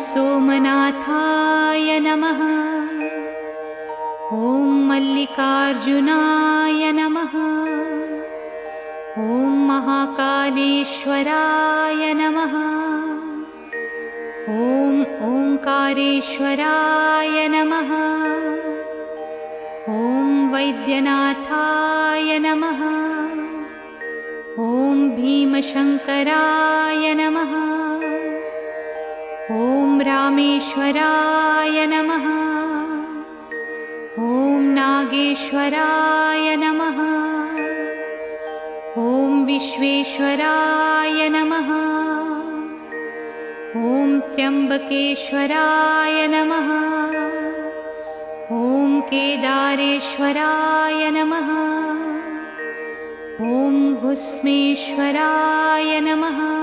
सोमनाथाय नमः। ॐ मल्लिकार्जुनाय नमः। ॐ महाकालेश्वराय नमः। ॐ ओंकारेश्वराय नमः। ॐ वैद्यनाथाय नमः। ॐ भीमशंकराय नमः। ॐ रामेश्वराय नमः। ॐ नागेश्वराय नमः। ॐ विश्वेश्वराय नमः। ॐ त्र्यंबकेश्वराय नमः। ॐ केदारेश्वराय नमः। ॐ भुस्मेश्वराय नमः।